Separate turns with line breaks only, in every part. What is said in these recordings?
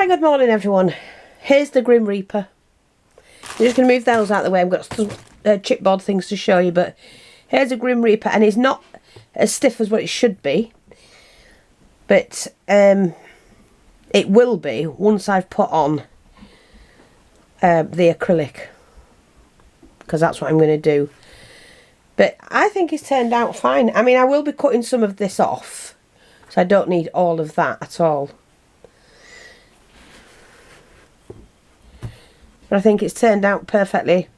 Hi, good morning everyone. Here's the Grim Reaper. I'm just going to move those out of the way. I've got some chipboard things to show you, but here's a Grim Reaper, and it's not as stiff as what it should be, but it will be once I've put on the acrylic, because that's what I'm going to do. But I think it's turned out fine. I mean, I will be cutting some of this off, so I don't need all of that at all. But I think it's turned out perfectly.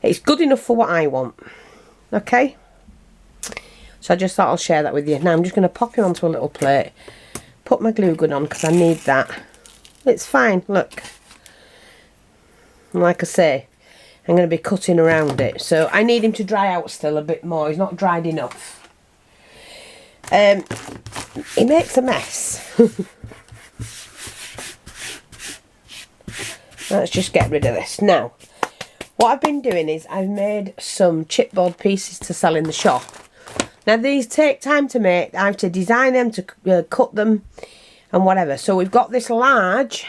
It's good enough for what I want. Okay? So I just thought I'll share that with you. Now I'm just going to pop it onto a little plate. Put my glue gun on because I need that. It's fine, look. And like I say, I'm going to be cutting around it. So I need him to dry out still a bit more. He's not dried enough. He makes a mess. Let's just get rid of this. Now, what I've been doing is I've made some chipboard pieces to sell in the shop. Now, these take time to make. I have to design them, to cut them, and whatever. So we've got this large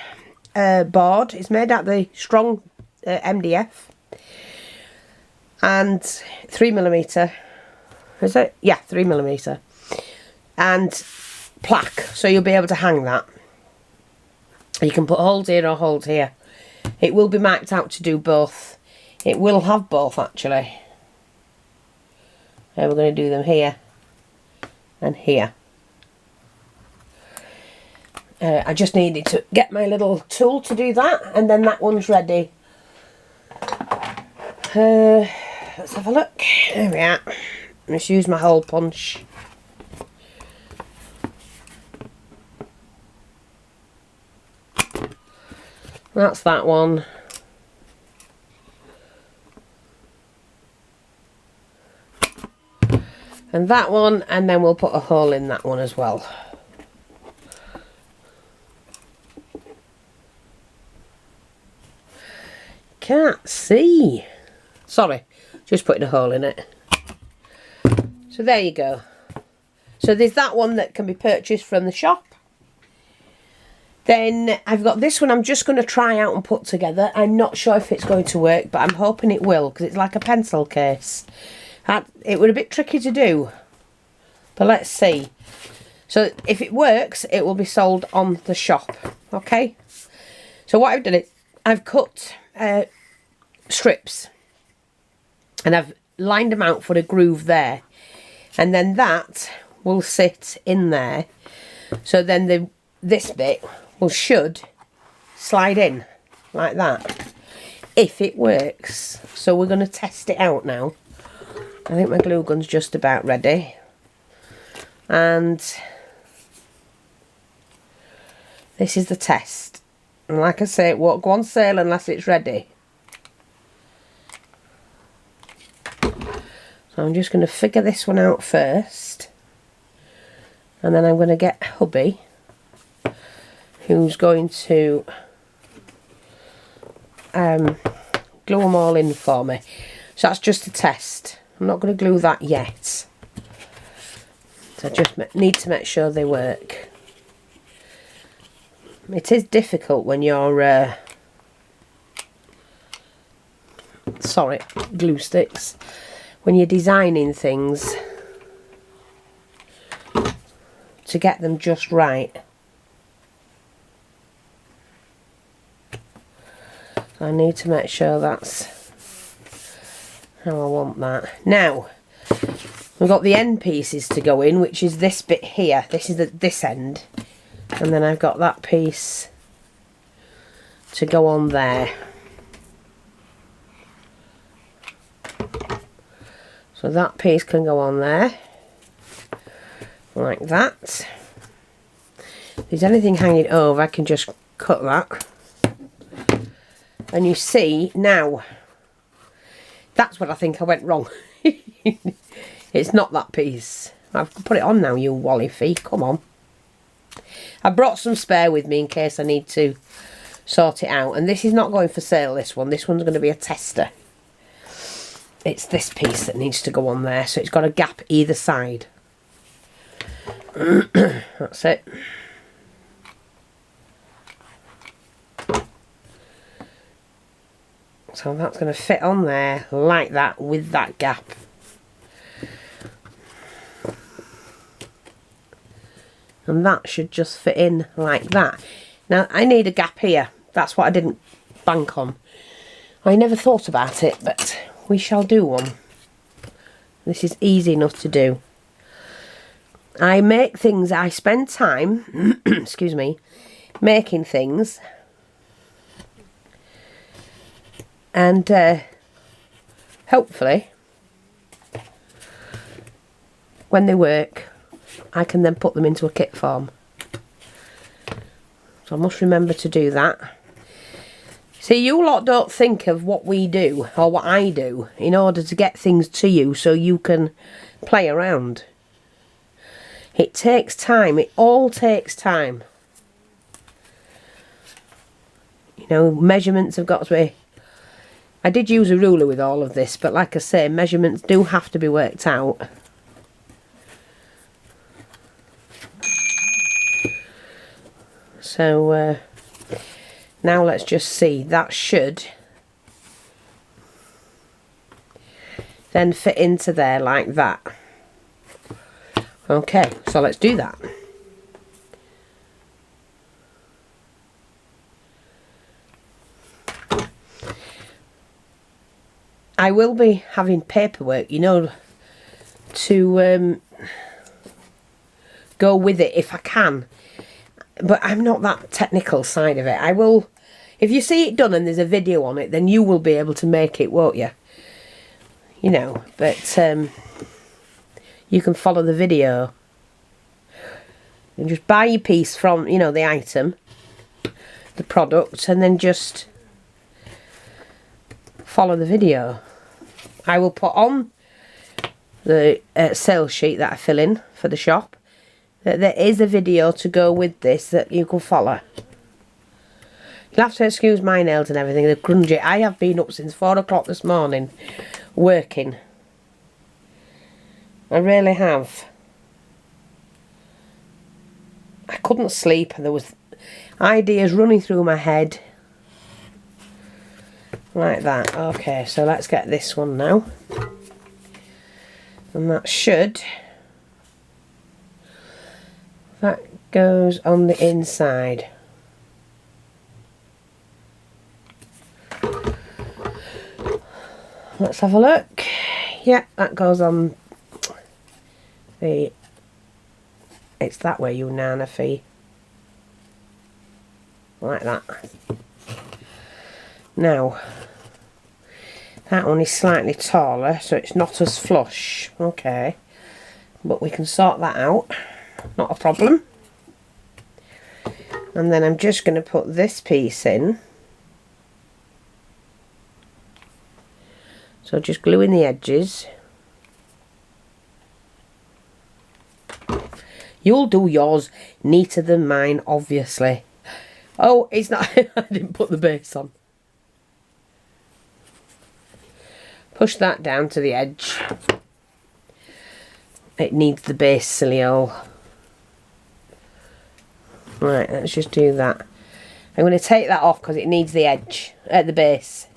board. It's made out of the strong MDF. And 3mm. Is it? Yeah, 3mm. And plaque. So you'll be able to hang that. You can put holes here or holes here. It will be marked out to do both. It will have both, actually. We're going to do them here and here. I just needed to get my little tool to do that, and then that one's ready. Let's have a look. There we are. Let's use my hole punch. That's that one. And that one, and then we'll put a hole in that one as well. Can't see. Sorry, just putting a hole in it. So there you go. So there's that one that can be purchased from the shop. Then I've got this one I'm just going to try out and put together. I'm not sure if it's going to work, but I'm hoping it will, because it's like a pencil case. It was a bit tricky to do, but let's see. So if it works, it will be sold on the shop. Okay. So what I've done is I've cut strips, and I've lined them out for a groove there, and then that will sit in there. So then this bit should slide in like that, if it works. So we're going to test it out now. I think my glue gun's just about ready, and this is the test. And like I say, it won't go on sale unless it's ready. So I'm just going to figure this one out first, and then I'm going to get hubby, who's going to glue them all in for me. So that's just a test. I'm not going to glue that yet. So I just need to make sure they work. It is difficult when you're sorry, glue sticks. When you're designing things, to get them just right. So I need to make sure that's how I want that. Now, we've got the end pieces to go in, which is this bit here. This is this end. And then I've got that piece to go on there. So that piece can go on there, like that. If there's anything hanging over, I can just cut that. And you see, now, that's what I think I went wrong. It's not that piece. I've put it on now, you wally feet, come on. I brought some spare with me in case I need to sort it out. And this is not going for sale, this one. This one's going to be a tester. It's this piece that needs to go on there, so it's got a gap either side. That's it. So that's going to fit on there like that with that gap. And that should just fit in like that. Now I need a gap here. That's what I didn't bank on. I never thought about it, but we shall do one. This is easy enough to do. I make things, I spend time, excuse me, making things. And hopefully, when they work, I can then put them into a kit form. So I must remember to do that. See, you lot don't think of what we do, or what I do, in order to get things to you so you can play around. It takes time. It all takes time. You know, measurements have got to be... I did use a ruler with all of this, but like I say, measurements do have to be worked out. So, now let's just see. That should then fit into there like that. Okay, so let's do that. I will be having paperwork, you know, to go with it if I can. But I'm not that technical side of it. I will, if you see it done and there's a video on it, then you will be able to make it, won't you? You know, but you can follow the video. And just buy your piece from, you know, the item, the product, and then just follow the video. I will put on the sales sheet that I fill in for the shop that there is a video to go with this that you can follow. You'll have to excuse my nails and everything, they're grungy. I have been up since 4 o'clock this morning working. I really have. I couldn't sleep and there was ideas running through my head. Like that. Okay, so let's get this one now. And that should... that goes on the inside. Let's have a look. Yeah, that goes on the... it's that way, you nana fee. Like that. Now, that one is slightly taller, so it's not as flush. Okay. But we can sort that out. Not a problem. And then I'm just going to put this piece in. So just glue in the edges. You'll do yours neater than mine, obviously. Oh, it's not... I didn't put the base on. Push that down to the edge. It needs the base ciliole. Right, let's just do that. I'm going to take that off because it needs the edge at the base.